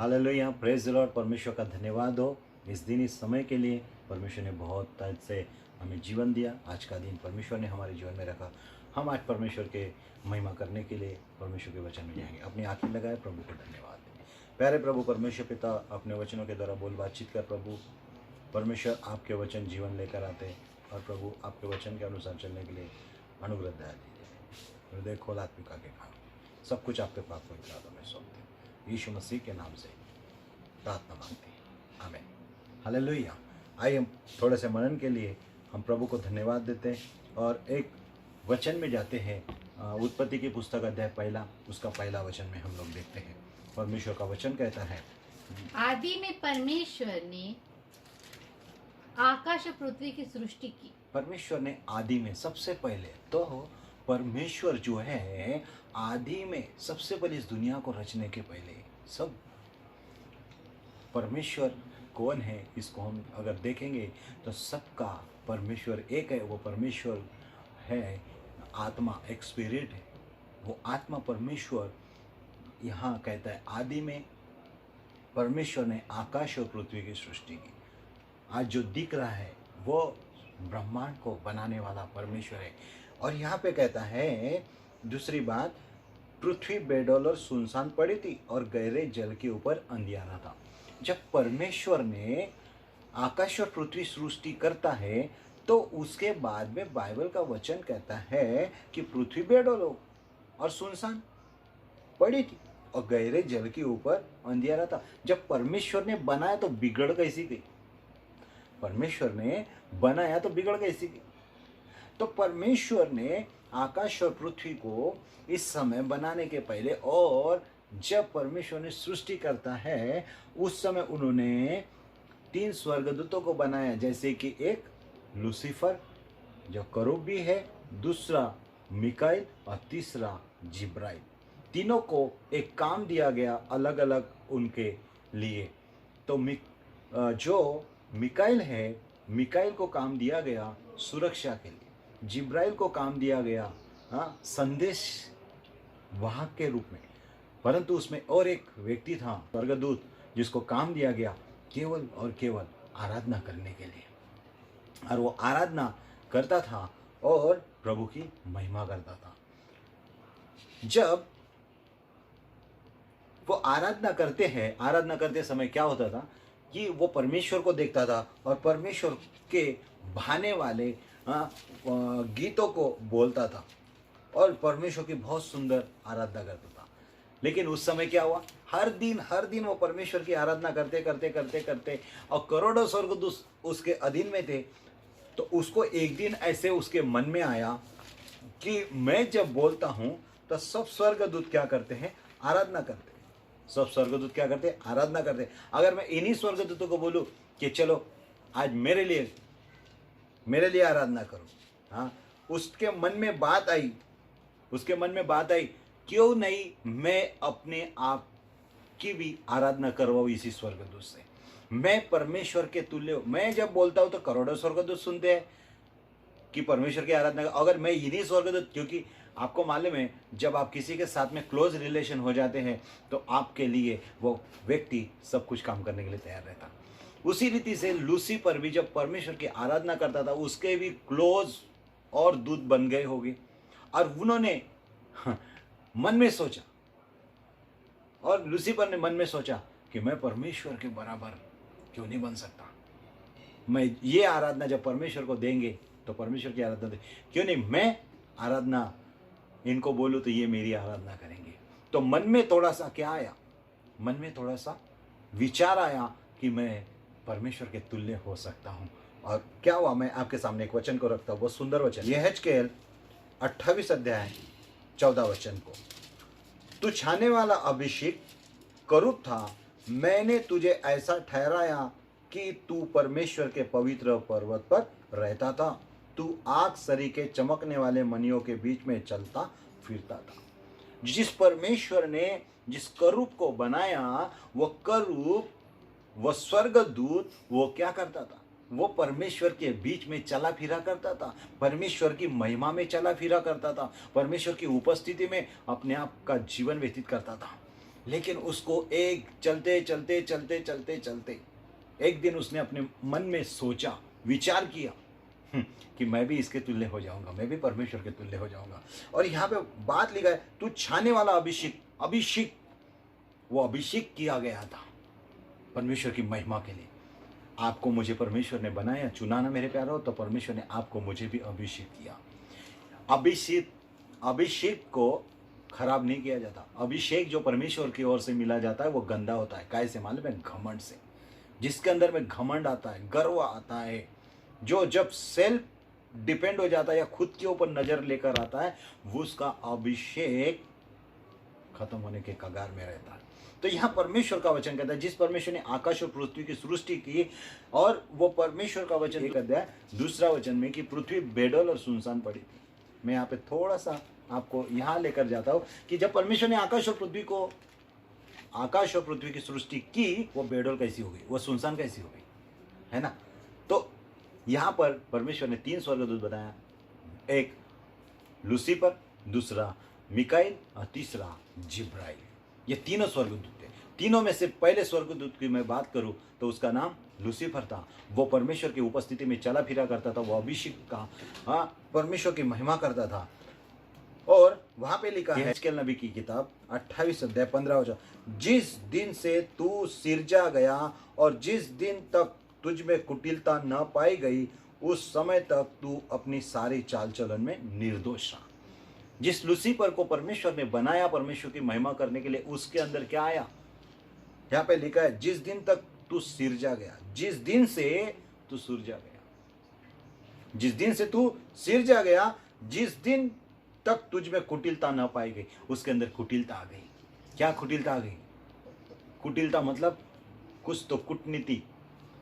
Hallelujah, praise the Lord. परमेश्वर का धन्यवाद हो इस दिन इस समय के लिए। परमेश्वर ने बहुत तरह से हमें जीवन दिया। आज का दिन परमेश्वर ने हमारे जीवन में रखा। हम आज परमेश्वर के महिमा करने के लिए परमेश्वर के वचन में जाएंगे। अपनी आंखें लगाए, प्रभु को धन्यवाद दें। प्यारे प्रभु परमेश्वर पिता, अपने वचनों के द्वारा बोल बातचीत कर प्रभु। परमेश्वर आपके वचन जीवन लेकर आते हैं और प्रभु आपके वचन के अनुसार चलने के लिए अनुग्रह दया दीजिए। हृदय खोल, आत्मिका के काम सब कुछ आपके पाप पवित्र हाथों में सौंपते हैं। यीशु मसीह के नाम से प्रार्थना मांगते हैं, आमीन। हालेलुया। आइए हम थोड़े से मनन के लिए हम प्रभु को धन्यवाद देते हैं और एक वचन में जाते हैं। उत्पत्ति की पुस्तक अध्याय पहला, उसका पहला वचन में हम लोग देखते हैं। परमेश्वर का वचन कहता है, आदि में परमेश्वर ने आकाश और पृथ्वी की सृष्टि की। परमेश्वर ने आदि में सबसे पहले तो परमेश्वर जो है आदि में सबसे पहले इस दुनिया को रचने के पहले सब परमेश्वर कौन है, इसको हम अगर देखेंगे तो सबका परमेश्वर एक है। वो परमेश्वर है आत्मा, एक स्पिरिट है। वो आत्मा परमेश्वर यहाँ कहता है आदि में परमेश्वर ने आकाश और पृथ्वी की सृष्टि की। आज जो दिख रहा है वो ब्रह्मांड को बनाने वाला परमेश्वर है। और यहाँ पे कहता है दूसरी बात, पृथ्वी बेडौल और सुनसान पड़ी थी और गहरे जल के ऊपर अंधियारा था। जब परमेश्वर ने आकाश और पृथ्वी सृष्टि करता है तो उसके बाद में बाइबल का वचन कहता है कि पृथ्वी बेडौल और सुनसान पड़ी थी और गहरे जल के ऊपर अंधियारा था। जब परमेश्वर ने बनाया तो बिगड़ कैसी गई? परमेश्वर ने बनाया तो बिगड़ कैसी गई? तो परमेश्वर ने आकाश और पृथ्वी को इस समय बनाने के पहले और जब परमेश्वर ने सृष्टि करता है उस समय उन्होंने 3 स्वर्गदूतों को बनाया, जैसे कि एक लूसीफर जो करूबी है, दूसरा मिकाइल और तीसरा जिब्राइल। तीनों को एक काम दिया गया अलग अलग उनके लिए। तो जो मिकाइल है, मिकाइल को काम दिया गया सुरक्षा के लिए। जिब्राइल को काम दिया गया संदेश वाहक के रूप में। परंतु उसमें और एक व्यक्ति था स्वर्गदूत जिसको काम दिया गया केवल और केवल आराधना करने के लिए। और वो आराधना करता था और प्रभु की महिमा करता था। जब वो आराधना करते समय क्या होता था कि वो परमेश्वर को देखता था और परमेश्वर के भाने वाले गीतों को बोलता था और परमेश्वर की बहुत सुंदर आराधना करता था। लेकिन उस समय क्या हुआ, हर दिन वो परमेश्वर की आराधना करते और करोड़ों स्वर्गदूत उसके अधीन में थे। तो उसको एक दिन ऐसे उसके मन में आया कि मैं जब बोलता हूँ तो सब स्वर्गदूत क्या करते हैं? आराधना करते हैं। सब स्वर्गदूत क्या करते हैं? आराधना करते हैं। अगर मैं इन्हीं स्वर्गदूतों को बोलूं कि चलो आज मेरे लिए आराधना करो, उसके मन में बात आई, क्यों नहीं मैं अपने आप की भी आराधना करवाऊं इसी स्वर्गदूत से। मैं परमेश्वर के तुल्य हूं। मैं जब बोलता हूं तो करोड़ों स्वर्गदूत सुनते हैं कि परमेश्वर की आराधना। अगर मैं इन्हीं स्वर्गदूत, क्योंकि आपको मालूम है जब आप किसी के साथ में क्लोज रिलेशन हो जाते हैं तो आपके लिए वो व्यक्ति सब कुछ काम करने के लिए तैयार रहता। उसी रीति से लूसीफर भी जब परमेश्वर की आराधना करता था उसके भी क्लोज और दूत बन गए होंगे। और उन्होंने मन में सोचा, और लूसीफर ने मन में सोचा कि मैं परमेश्वर के बराबर क्यों नहीं बन सकता। मैं ये आराधना जब परमेश्वर को देंगे तो परमेश्वर की आराधना क्यों नहीं मैं आराधना इनको बोलूं तो ये मेरी आराधना करेंगे। तो मन में थोड़ा सा क्या आया, मन में थोड़ा सा विचार आया कि मैं परमेश्वर के तुल्य हो सकता हूं। और क्या हुआ, मैं आपके सामने एक वचन को रखता हूं, बहुत सुंदर वचन, यहेजकेल 28 अध्याय 14 वचन को। तू छाने वाला अभिषेक करूब था, मैंने तुझे ऐसा ठहराया कि तू परमेश्वर के पवित्र पर्वत पर रहता था। तू आग सरीखे चमकने वाले मणियों के बीच में चलता फिरता था। जिस परमेश्वर ने जिस करूब को बनाया वो करूब, वो स्वर्गदूत, वो क्या करता था? वो परमेश्वर के बीच में चला फिरा करता था, परमेश्वर की महिमा में चला फिरा करता था, परमेश्वर की उपस्थिति में अपने आप का जीवन व्यतीत करता था। लेकिन उसको एक चलते चलते चलते चलते चलते एक दिन उसने अपने मन में सोचा, विचार किया कि मैं भी इसके तुल्य हो जाऊंगा, मैं भी परमेश्वर के तुल्य हो जाऊंगा। और यहाँ पे बात लिखा है, तू छाने वाला अभिषेक, अभिषेक, वो अभिषेक किया गया था परमेश्वर की महिमा के लिए। आपको मुझे परमेश्वर ने बनाया, चुना ना मेरे प्यारो, तो परमेश्वर ने आपको मुझे भी अभिषेक किया। अभिषेक को खराब नहीं किया जाता। अभिषेक जो परमेश्वर की ओर से मिला जाता है वो गंदा होता है। कैसे मालूम है? घमंड से। जिसके अंदर में घमंड आता है, गर्व आता है, जो जब सेल्फ डिपेंड हो जाता है या खुद के ऊपर नजर लेकर आता है, वो उसका अभिषेक खत्म होने के कगार में रहता है। तो यहाँ परमेश्वर का वचन कहता है, जिस परमेश्वर ने आकाश और पृथ्वी की सृष्टि की, और वो परमेश्वर का वचन एक अध्याय दूसरा वचन में कि पृथ्वी बेडौल और सुनसान पड़ी थी। मैं यहाँ पे थोड़ा सा आपको यहाँ लेकर जाता हूँ कि जब परमेश्वर ने आकाश और पृथ्वी की सृष्टि की, वो बेडौल कैसी हो गई, वो सुनसान कैसी हो गई, है ना। तो यहाँ पर परमेश्वर ने 3 स्वर्गदूत बताया, एक लूसीफर, दूसरा मिकाइल और तीसरा जिब्राइल। ये तीनों स्वर्गदूत थे। तीनों में से पहले स्वर्गदूत की मैं बात करूं तो उसका नाम लूसीफर था। वो परमेश्वर की उपस्थिति में चला फिरा करता था, वो अभिषेक का परमेश्वर की महिमा करता था। और वहां पे लिखा है यहेजकेल नबी की किताब 28 अध्याय 15 वचन, जिस दिन से तू सिरजा गया और जिस दिन तक तुझ में कुटिलता न पाई गई, उस समय तक तू अपनी सारी चाल चलन में निर्दोष रहा। जिस लूसीफर को परमेश्वर ने बनाया परमेश्वर की महिमा करने के लिए, उसके अंदर क्या आया? यहाँ पे लिखा है, जिस दिन तक तू सिरजा गया, जिस दिन से तू सिरजा गया, जिस दिन से तू सिरजा गया, जिस दिन तक तुझ में कुटिलता न पाई गई, उसके अंदर कुटिलता आ गई। क्या कुटिलता आ गई? कुटिलता मतलब कुछ तो कूटनीति,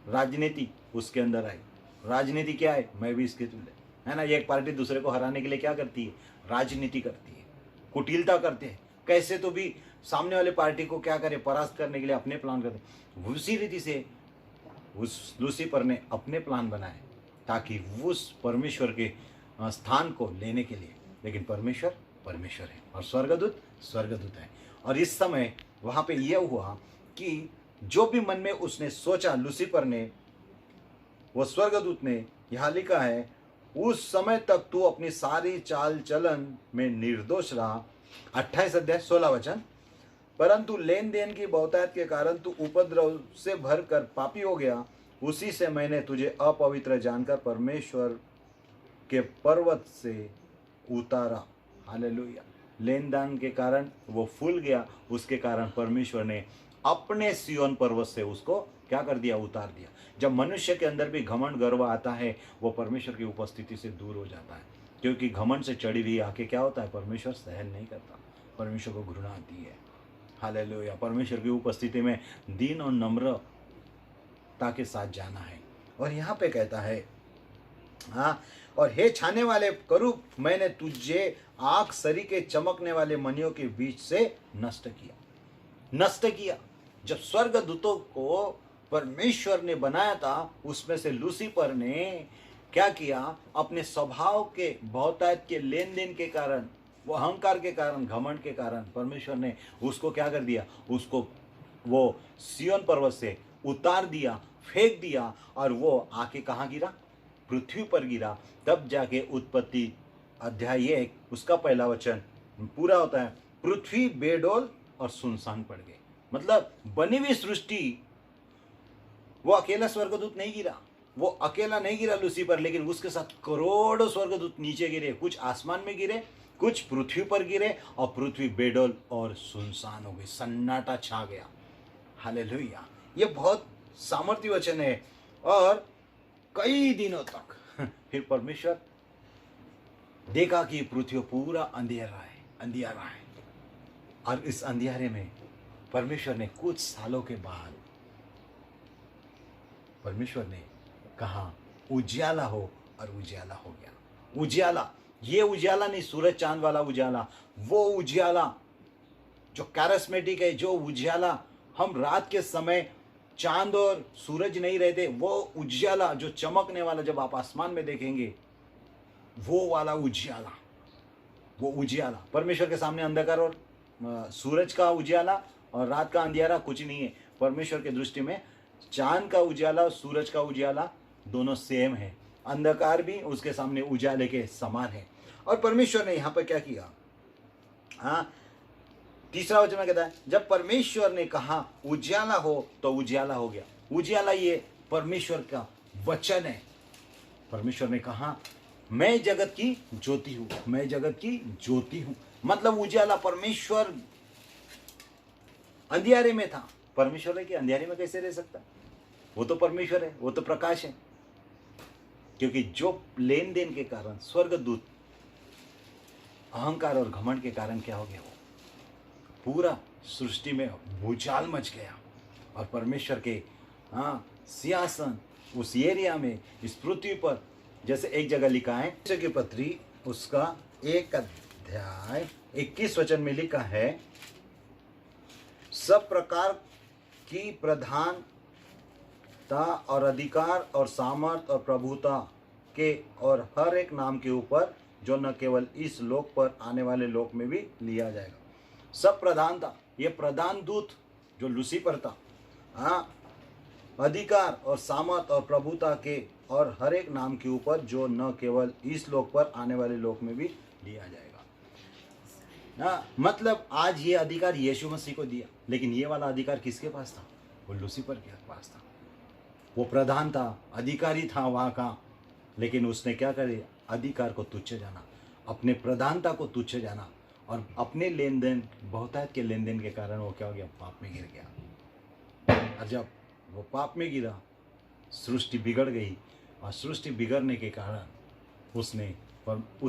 राजनीति उसके अंदर आई। राजनीति क्या है? मैं भी इसके तुल्य, है ना। एक पार्टी दूसरे को हराने के लिए क्या करती है? राजनीति करती है, कुटिलता करते हैं। कैसे तो भी सामने वाले पार्टी को क्या करे, परास्त करने के लिए अपने प्लान करते। उसी रीति से उस लूसीफर ने अपने प्लान बनाए ताकि उस परमेश्वर के स्थान को लेने के लिए। लेकिन परमेश्वर परमेश्वर है और स्वर्गदूत स्वर्गदूत है। और इस समय वहां पे यह हुआ कि जो भी मन में उसने सोचा लूसीफर ने, वो स्वर्गदूत ने, यहाँ लिखा है, उस समय तक तू अपनी सारी चाल चलन में निर्दोष रहा। 28 अध्याय 16 वचन, परंतु लेन देन की बहुतायत के कारण तू उपद्रव से भरकर पापी हो गया। उसी से मैंने तुझे अपवित्र जानकर परमेश्वर के पर्वत से उतारा। हालेलुया। लेन देन के कारण वो फूल गया, उसके कारण परमेश्वर ने अपने सिय्योन पर्वत से उसको क्या कर दिया? उतार दिया। जब मनुष्य के अंदर भी घमंड गर्व आता है, वो परमेश्वर की उपस्थिति से दूर हो जाता है, क्योंकि घमंड से चढ़ी हुई आके क्या होता है? परमेश्वर सहन नहीं करता, परमेश्वर को घृणा आती है। हालेलुया। परमेश्वर की उपस्थिति में दीन और नम्रता के साथ जाना है। और यहाँ पे कहता है, हाँ, और हे छाने वाले करूब, मैंने तुझे आग सरीखे चमकने वाले मणियों के बीच से नष्ट किया। जब स्वर्गदूतों को परमेश्वर ने बनाया था, उसमें से लूसीफर ने क्या किया? अपने स्वभाव के बहुतायत के लेन देन के कारण, वो अहंकार के कारण, घमंड के कारण परमेश्वर ने उसको क्या कर दिया? उसको वो सिय्योन पर्वत से उतार दिया, फेंक दिया, और वो आके कहाँ गिरा? पृथ्वी पर गिरा। तब जाके उत्पत्ति अध्याय 1 उसका पहला वचन पूरा होता है, पृथ्वी बेडौल और सुनसान पड़ गई। मतलब बनी हुई सृष्टि, वो अकेला स्वर्गदूत नहीं गिरा, वो अकेला नहीं गिरा लूसीफर, लेकिन उसके साथ करोड़ों स्वर्गदूत नीचे गिरे। कुछ आसमान में गिरे, कुछ पृथ्वी पर गिरे, और पृथ्वी बेडौल और सुनसान हो गई, सन्नाटा छा गया। हालेलुया। ये बहुत सामर्थ्य वचन है। और कई दिनों तक फिर परमेश्वर देखा कि पृथ्वी पूरा अंधियारा है। और इस अंधियारे में परमेश्वर ने कुछ सालों के बाद परमेश्वर ने कहा उजियाला हो, और उजियाला हो गया। उजियाला, ये उजियाला नहीं सूरज चांद वाला उजियाला, वो उजियाला जो कैरिस्मेटिक है, जो उजियाला हम रात के समय चांद और सूरज नहीं रहते, वो उजियाला जो चमकने वाला, जब आप आसमान में देखेंगे, वो वाला उजियाला, वो उजियाला। परमेश्वर के सामने अंधकार और सूरज का उजियाला और रात का अंधियारा कुछ नहीं है। परमेश्वर की दृष्टि में चांद का उजाला और सूरज का उजाला दोनों सेम है, अंधकार भी उसके सामने उजाले के समान है। और परमेश्वर ने यहाँ पर क्या किया, हाँ, तीसरा वचन में कहता है जब परमेश्वर ने कहा उजाला हो तो उजाला हो गया। उजाला ये परमेश्वर का वचन है। परमेश्वर ने कहा मैं जगत की ज्योति हूं, मैं जगत की ज्योति हूं। मतलब उजाला, परमेश्वर अंधियारे में था। परमेश्वर है कि अंधियारे में कैसे रह सकता? वो तो परमेश्वर है, वो तो प्रकाश है। क्योंकि जो लेन देन के कारण स्वर्गदूत अहंकार और घमंड के कारण क्या हो गया, वो पूरा सृष्टि में भूचाल मच गया। और परमेश्वर के सिंहासन उस एरिया में, इस पृथ्वी पर, जैसे एक जगह लिखा है की पत्री उसका 1 अध्याय 21 वचन में लिखा है, सब प्रकार की प्रधानता और अधिकार और सामर्थ और प्रभुता के और हर एक नाम के ऊपर जो न केवल इस लोक पर आने वाले लोक में भी लिया जाएगा। सब प्रधानता, ये प्रधान दूत जो लूसीफर था, अधिकार और सामर्थ और प्रभुता के और हर एक नाम के ऊपर जो न केवल इस लोक पर आने वाले लोक में भी लिया जाएगा। मतलब आज ये अधिकार यीशु मसीह को दिया, लेकिन ये वाला अधिकार किसके पास था? वो लूसीफर के पास था। वो प्रधान था, अधिकारी था वहाँ का, लेकिन उसने क्या कर दिया? अधिकार को तुच्छ जाना, अपने प्रधानता को तुच्छ जाना, और अपने लेन देन, बहुतायत के लेन देन के कारण वो क्या हो गया? पाप में गिर गया। और जब वो पाप में गिरा, सृष्टि बिगड़ गई, और सृष्टि बिगड़ने के कारण उस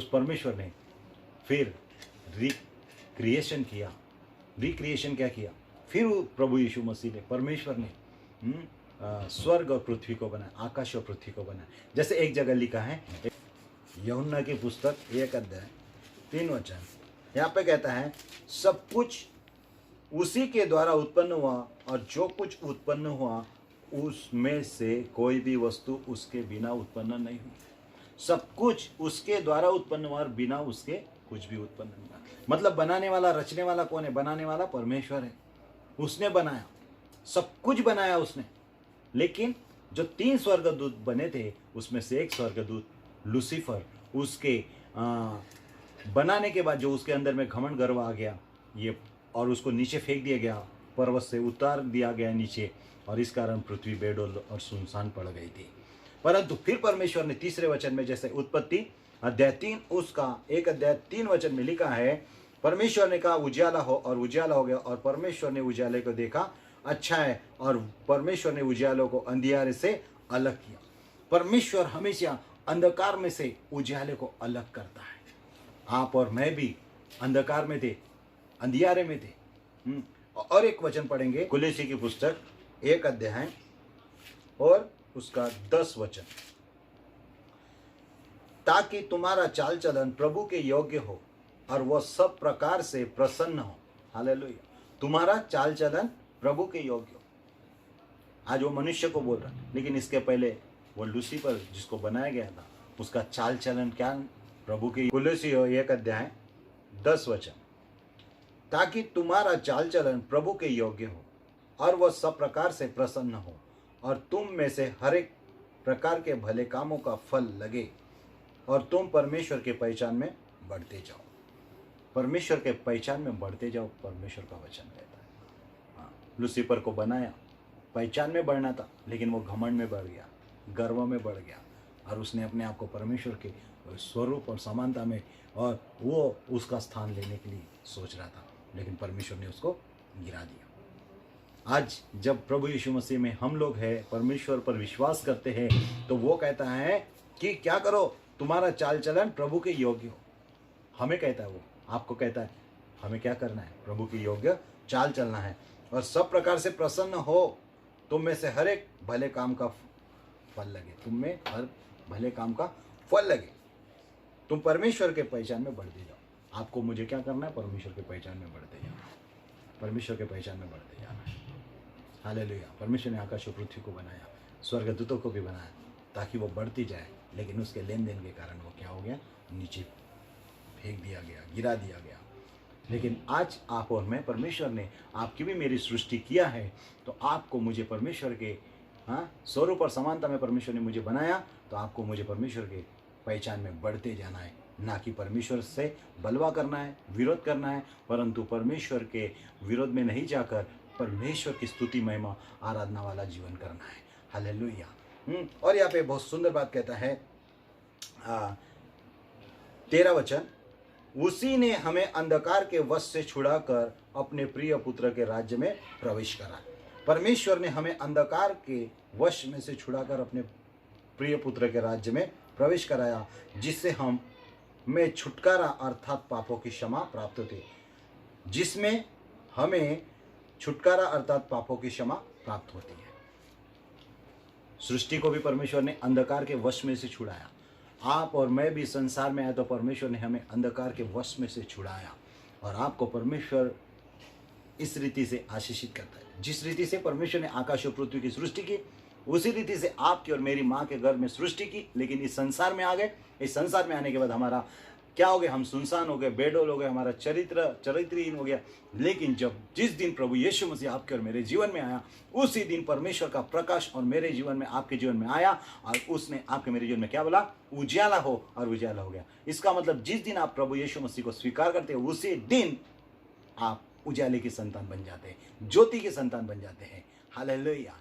परमेश्वर ने फिर रिक्रिएशन किया। रिक्रिएशन क्या किया? फिर प्रभु यीशु मसीह ने, परमेश्वर ने स्वर्ग और पृथ्वी को बनाया, आकाश और पृथ्वी को बनाया। जैसे एक जगह लिखा है यूहन्ना की पुस्तक 1 अध्याय 3 वचन, यहाँ पे कहता है सब कुछ उसी के द्वारा उत्पन्न हुआ, और जो कुछ उत्पन्न हुआ उसमें से कोई भी वस्तु उसके बिना उत्पन्न नहीं हुई। सब कुछ उसके द्वारा उत्पन्न हुआ और बिना उसके कुछ भी उत्पन्न नहीं हुआ। मतलब बनाने वाला, रचने वाला कौन है? बनाने वाला परमेश्वर है। उसने बनाया, सब कुछ बनाया उसने। लेकिन जो 3 स्वर्गदूत बने थे, उसमें से एक स्वर्गदूत लूसीफर, उसके बनाने के बाद जो उसके अंदर में घमंड गर्व आ गया, ये, और उसको नीचे फेंक दिया गया, पर्वत से उतार दिया गया नीचे, और इस कारण पृथ्वी बेडौल और सुनसान पड़ गई थी। परंतु फिर परमेश्वर ने तीसरे वचन में, जैसे उत्पत्ति अध्याय 3 उसका 1 अध्याय 3 वचन में लिखा है, परमेश्वर ने कहा उजाला हो, और उजाला हो गया। और परमेश्वर ने उजाले को देखा अच्छा है, और परमेश्वर ने उजालों को अंधियारे से अलग किया। परमेश्वर हमेशा अंधकार में से उजाले को अलग करता है। आप और मैं भी अंधकार में थे, अंधियारे में थे। और एक वचन पढ़ेंगे, कुलैसी की पुस्तक 1 अध्याय और उसका 10 वचन, ताकि तुम्हारा चाल चलन प्रभु के योग्य हो और वह सब प्रकार से प्रसन्न हो। हालेलुया। तुम्हारा चाल चलन प्रभु के योग्य हो। आज वो मनुष्य को बोल रहा है, लेकिन इसके पहले वो लूसीफर जिसको बनाया गया था, उसका चाल चलन क्या? प्रभु के। कुलैसी 1 अध्याय 10 वचन, ताकि तुम्हारा चाल चलन प्रभु के योग्य हो और वह सब प्रकार से प्रसन्न हो, और तुम में से हर एक प्रकार के भले कामों का फल लगे, और तुम परमेश्वर के पहचान में बढ़ते जाओ। परमेश्वर के पहचान में बढ़ते जाओ, परमेश्वर का वचन कहता है। लूसीफर को बनाया, पहचान में बढ़ना था, लेकिन वो घमंड में बढ़ गया, गर्व में बढ़ गया, और उसने अपने आप को परमेश्वर के स्वरूप और समानता में, और वो उसका स्थान लेने के लिए सोच रहा था, लेकिन परमेश्वर ने उसको गिरा दिया। आज जब प्रभु यीशु मसीह में हम लोग हैं, परमेश्वर पर विश्वास करते हैं, तो वो कहता है कि क्या करो? तुम्हारा चाल चलन प्रभु के योग्य हो। हमें कहता है, वो आपको कहता है, हमें क्या करना है? प्रभु के योग्य चाल चलना है, और सब प्रकार से प्रसन्न हो। तुम में से हर एक भले काम का फल लगे, तुम में हर भले काम का फल लगे। तुम परमेश्वर के पहचान में बढ़ते जाओ। आपको मुझे क्या करना है? परमेश्वर के पहचान में बढ़ते जाओ, परमेश्वर के पहचान में बढ़ते जाना है। हालेलुया। परमेश्वर ने आकाश और पृथ्वी को बनाया, स्वर्गदूतों को भी बनाया, ताकि वो बढ़ती जाए, लेकिन उसके लेन देन के कारण वो क्या हो गया? नीचे फेंक दिया गया, गिरा दिया गया। लेकिन आज आप और मैं, परमेश्वर ने आपकी भी मेरी सृष्टि किया है, तो आपको मुझे परमेश्वर के स्वरूप और समानता में परमेश्वर ने मुझे बनाया, तो आपको मुझे परमेश्वर के पहचान में बढ़ते जाना है, ना कि परमेश्वर से बलवा करना है, विरोध करना है, परंतु परमेश्वर के विरोध में नहीं जाकर परमेश्वर की स्तुति महिमा आराधना वाला जीवन करना है। हालेलुया। और यहाँ पे बहुत सुंदर बात कहता है 13 वचन, उसी ने हमें अंधकार के वश से छुड़ाकर अपने प्रिय पुत्र के राज्य में प्रवेश करा। परमेश्वर ने हमें अंधकार के वश में से छुड़ाकर अपने प्रिय पुत्र के राज्य में प्रवेश कराया, जिससे हम में छुटकारा अर्थात पापों की क्षमा प्राप्त होती, जिसमें हमें छुटकारा अर्थात पापों की क्षमा प्राप्त होती है। सृष्टि को भी परमेश्वर ने अंधकार के वश में से छुड़ाया। आप और मैं भी संसार में आए तो परमेश्वर ने हमें अंधकार के वश में से छुड़ाया, और आपको परमेश्वर इस रीति से आशीषित करता है। जिस रीति से परमेश्वर ने आकाश और पृथ्वी की सृष्टि की, उसी रीति से आपकी और मेरी माँ के घर में सृष्टि की, लेकिन इस संसार में आ गए। इस संसार में आने के बाद हमारा क्या हो गया, हम सुनसान हो गए, बेडोल हो गए, हमारा चरित्रहीन हो गया। लेकिन जिस दिन प्रभु यीशु मसीह आपके और मेरे जीवन में आया, उसी दिन परमेश्वर का प्रकाश और मेरे जीवन में, आपके जीवन में आया, और उसने आपके मेरे जीवन में क्या बोला, उजाला हो, और उजाला हो गया। इसका मतलब जिस दिन आप प्रभु यीशु मसीह को स्वीकार करते हैं, उसी दिन आप उजाले की संतान बन जाते हैं, ज्योति के संतान बन जाते हैं। हालेलुया।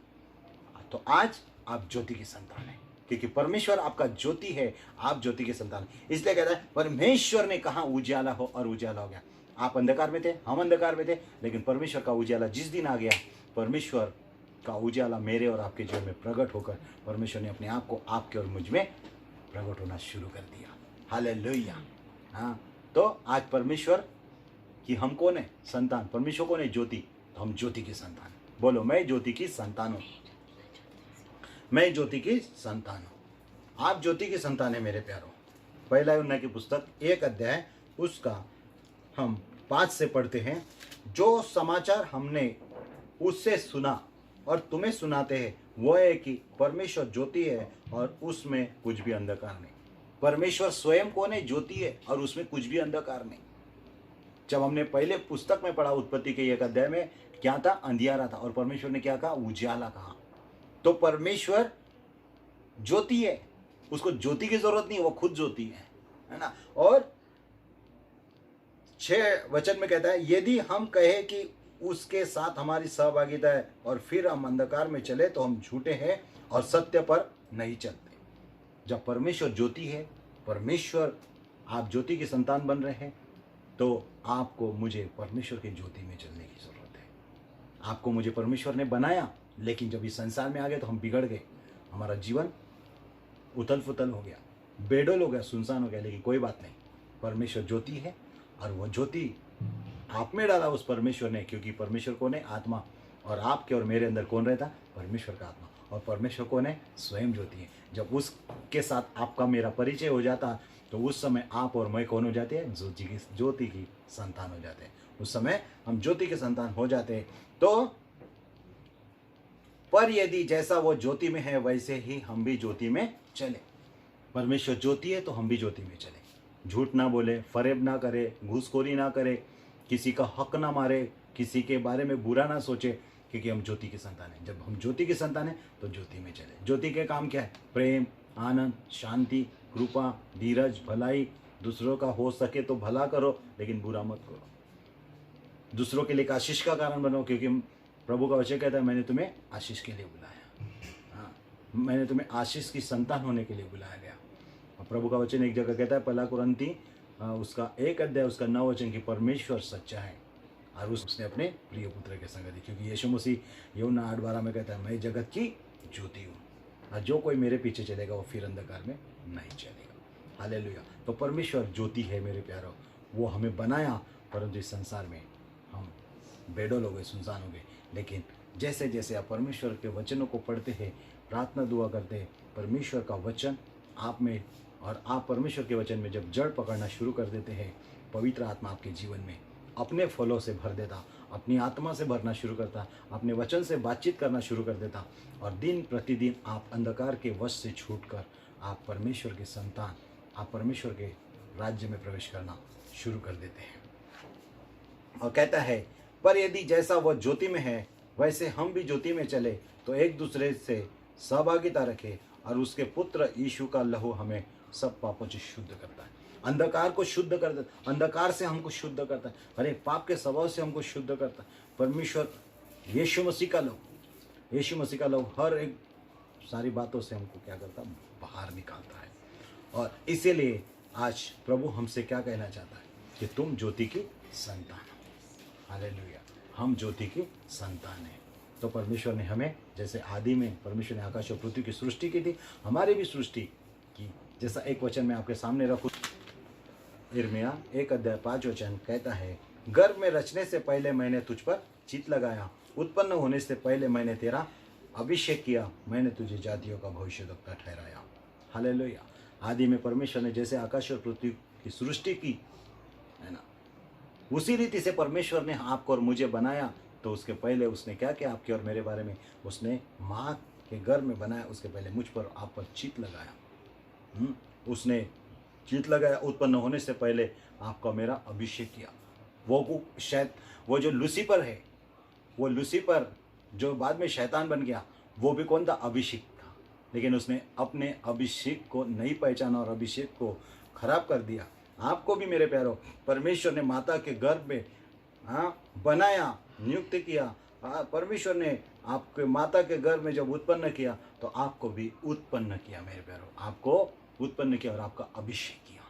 तो आज आप ज्योति की संतान हैं, क्योंकि परमेश्वर आपका ज्योति है, आप ज्योति के संतान। इसलिए कहता है परमेश्वर ने कहा उजाला हो, और उजाला हो गया। आप अंधकार में थे, हम अंधकार में थे, लेकिन परमेश्वर का उजाला जिस दिन आ गया, परमेश्वर का उजाला मेरे और आपके जीवन में प्रकट होकर परमेश्वर ने अपने आप को आपके और मुझ में प्रकट होना शुरू कर दिया। हालेलुया। हाँ, तो आज परमेश्वर कि हम कौन है, संतान। परमेश्वर कौन है, ज्योति। तो हम ज्योति की संतान। बोलो, मैं ज्योति की संतान हूँ, मैं ज्योति की संतान हूँ। आप ज्योति की संतान है मेरे प्यारों। पहला यूहन्ना की पुस्तक 1 अध्याय उसका हम 5 से पढ़ते हैं। जो समाचार हमने उससे सुना और तुम्हें सुनाते हैं, वो है कि परमेश्वर ज्योति है और उसमें कुछ भी अंधकार नहीं। परमेश्वर स्वयं कौन है, ज्योति है, और उसमें कुछ भी अंधकार नहीं। जब हमने पहले पुस्तक में पढ़ा उत्पत्ति के 1 अध्याय में, क्या था, अंधियारा था, और परमेश्वर ने क्या कहा, उजाला कहा। तो परमेश्वर ज्योति है, उसको ज्योति की जरूरत नहीं, वो खुद ज्योति है ना। और 6 वचन में कहता है, यदि हम कहे कि उसके साथ हमारी सहभागिता है और फिर हम अंधकार में चले, तो हम झूठे हैं और सत्य पर नहीं चलते। जब परमेश्वर ज्योति है, परमेश्वर, आप ज्योति की संतान बन रहे हैं, तो आपको मुझे परमेश्वर की ज्योति में चलने की जरूरत है। आपको मुझे परमेश्वर ने बनाया, लेकिन जब इस संसार में आ गए तो हम बिगड़ गए। हमारा जीवन उथल पुथल हो गया, बेडोल हो गया, सुनसान हो गया। लेकिन कोई बात नहीं, परमेश्वर ज्योति है, और वो ज्योति आप में डाला उस परमेश्वर ने, क्योंकि परमेश्वर कौन है, आत्मा। और आपके और मेरे अंदर कौन रहता, परमेश्वर का आत्मा। और परमेश्वर कौन है, स्वयं ज्योति है। जब उसके साथ आपका मेरा परिचय हो जाता, तो उस समय आप और मैं कौन हो जाते हैं, ज्योति की संतान हो जाते हैं। उस समय हम ज्योति के संतान हो जाते हैं। तो पर यदि जैसा वो ज्योति में है, वैसे ही हम भी ज्योति में चले। परमेश्वर ज्योति है, तो हम भी ज्योति में चले। झूठ ना बोले, फरेब ना करे, घूसखोरी ना करे, किसी का हक ना मारे, किसी के बारे में बुरा ना सोचे, क्योंकि हम ज्योति के संतान हैं। जब हम ज्योति के संतान हैं, तो ज्योति में चले। ज्योति के काम क्या है, प्रेम, आनंद, शांति, कृपा, धीरज, भलाई। दूसरों का हो सके तो भला करो, लेकिन बुरा मत करो। दूसरों के लिए एक आशीष का कारण बनो, क्योंकि प्रभु का वचन कहता है, मैंने तुम्हें आशीष के लिए बुलाया। हाँ, मैंने तुम्हें आशीष की संतान होने के लिए बुलाया गया। और प्रभु का वचन एक जगह कहता है, पहला कुरिन्थी उसका 1 अध्याय उसका 9 वचन, की परमेश्वर सच्चा है और उसने अपने प्रिय पुत्र के संग दी। क्योंकि यीशु मसीह यूहन्ना 8:12 में कहता है, मैं जगत की ज्योति हूँ, और जो कोई मेरे पीछे चलेगा वो फिर अंधकार में नहीं चलेगा। हालेलुया। तो परमेश्वर ज्योति है मेरे प्यारों। वो हमें बनाया, परंतु इस संसार में हम बेडोल हो गए, सुनसान हो गए। लेकिन जैसे जैसे आप परमेश्वर के वचनों को पढ़ते हैं, प्रार्थना दुआ करते हैं, परमेश्वर का वचन आप में, और आप परमेश्वर के वचन में जब जड़ पकड़ना शुरू कर देते हैं, पवित्र आत्मा आपके जीवन में अपने फलों से भर देता, अपनी आत्मा से भरना शुरू करता, अपने वचन से बातचीत करना शुरू कर देता, और दिन प्रतिदिन आप अंधकार के वश से छूटकर आप परमेश्वर के संतान, आप परमेश्वर के राज्य में प्रवेश करना शुरू कर देते हैं। और कहता है, पर यदि जैसा वह ज्योति में है वैसे हम भी ज्योति में चले तो एक दूसरे से सहभागिता रखे, और उसके पुत्र यीशु का लहू हमें सब पापों से शुद्ध करता है। अंधकार को शुद्ध करता है, अंधकार से हमको शुद्ध करता है, हर एक पाप के स्वभाव से हमको शुद्ध करता है। परमेश्वर यीशु मसीह का लहू हर एक सारी बातों से हमको क्या करता है, बाहर निकालता है। और इसीलिए आज प्रभु हमसे क्या कहना चाहता है कि तुम ज्योति की संतान हो। हालेलुया, हम ज्योति की संतान हैं। तो परमेश्वर ने हमें, जैसे आदि में परमेश्वर ने आकाश और पृथ्वी की सृष्टि की थी, हमारी भी सृष्टि की। जैसा एक वचन मैं आपके सामने रखूँ, यिर्मयाह 1:5 कहता है, गर्भ में रचने से पहले मैंने तुझ पर चित्त लगाया, उत्पन्न होने से पहले मैंने तेरा अभिषेक किया, मैंने तुझे जातियों का भविष्यद्वक्ता ठहराया। हालेलुया। आदि में परमेश्वर ने जैसे आकाश और पृथ्वी की सृष्टि की है ना, उसी रीति से परमेश्वर ने आपको और मुझे बनाया। तो उसके पहले उसने क्या किया आपके और मेरे बारे में, उसने माँ के गर्भ में बनाया, उसके पहले मुझ पर आप पर चित्त लगाया। उसने चित्त लगाया, उत्पन्न होने से पहले आपका मेरा अभिषेक किया। वो जो लूसीफर है, वो लूसीफर जो बाद में शैतान बन गया, वो भी कौन था, अभिषेक था। लेकिन उसने अपने अभिषेक को नहीं पहचाना और अभिषेक को खराब कर दिया। आपको भी मेरे प्यारो परमेश्वर ने माता के गर्भ में बनाया, नियुक्त किया। परमेश्वर ने आपके माता के गर्भ में जब उत्पन्न किया तो आपको भी उत्पन्न किया मेरे प्यारो, आपको उत्पन्न किया और आपका अभिषेक किया।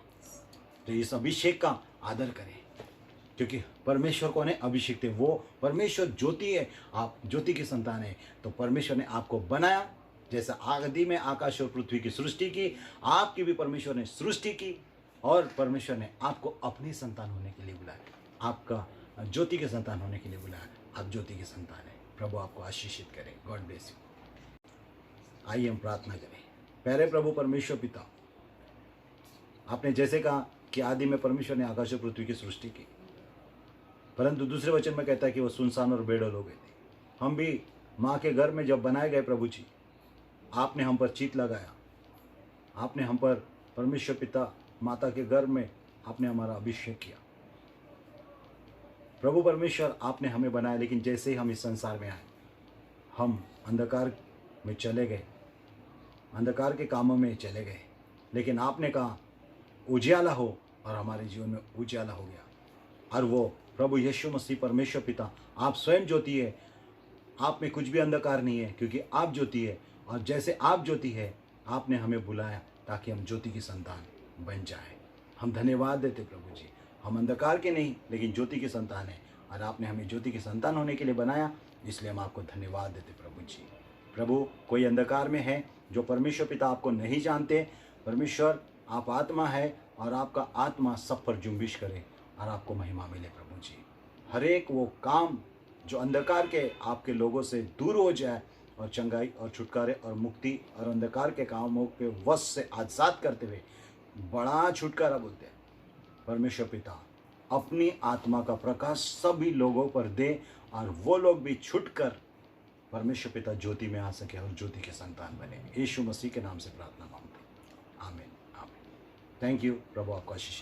तो इस अभिषेक का आदर करें, क्योंकि परमेश्वर कौन है, अभिषेक थे। वो परमेश्वर ज्योति है, आप ज्योति की संतान है। तो परमेश्वर ने आपको बनाया, जैसा आदि में आकाश और पृथ्वी की सृष्टि की, आपकी भी परमेश्वर ने सृष्टि की, और परमेश्वर ने आपको अपनी संतान होने के लिए बुलाया, आपका ज्योति के संतान होने के लिए बुलाया। आप ज्योति के संतान है। प्रभु आपको आशीषित करे। God bless you. आइए हम प्रार्थना करें। प्यारे प्रभु परमेश्वर पिता, आपने जैसे कहा कि आदि में परमेश्वर ने आकाश और पृथ्वी की सृष्टि की, परंतु दूसरे वचन में कहता है कि वो सुनसान और बेडौल हो गए थे। हम भी माँ के घर में जब बनाए गए प्रभु जी, आपने हम पर चित्त लगाया, आपने हम पर परमेश्वर पिता माता के गर्भ में आपने हमारा अभिषेक किया। प्रभु परमेश्वर आपने हमें बनाया, लेकिन जैसे ही हम इस संसार में आए, हम अंधकार में चले गए, अंधकार के कामों में चले गए। लेकिन आपने कहा उजियाला हो, और हमारे जीवन में उजियाला हो गया। और वो प्रभु यीशु मसीह परमेश्वर पिता, आप स्वयं ज्योति है, आप में कुछ भी अंधकार नहीं है, क्योंकि आप ज्योति है। और जैसे आप ज्योति है, आपने हमें बुलाया ताकि हम ज्योति की संतान बन जाए। हम धन्यवाद देते प्रभु जी, हम अंधकार के नहीं लेकिन ज्योति की संतान है, और आपने हमें ज्योति की संतान होने के लिए बनाया, इसलिए हम आपको धन्यवाद देते प्रभु जी। प्रभु, कोई अंधकार में है जो परमेश्वर पिता आपको नहीं जानते, परमेश्वर आप आत्मा है, और आपका आत्मा सब पर जुम्बिश करे और आपको महिमा मिले प्रभु जी। हर एक वो काम जो अंधकार के आपके लोगों से दूर हो जाए, और चंगाई और छुटकारे और मुक्ति और अंधकार के कामों के वश से आजाद करते हुए बड़ा छुटकारा बोलते हैं। परमेश्वर पिता अपनी आत्मा का प्रकाश सभी लोगों पर दे, और वो लोग भी छुटकर परमेश्वर पिता ज्योति में आ सके और ज्योति के संतान बने। यीशु मसीह के नाम से प्रार्थना मांगते, आमीन आमीन। Thank you. प्रभु आपको आशीष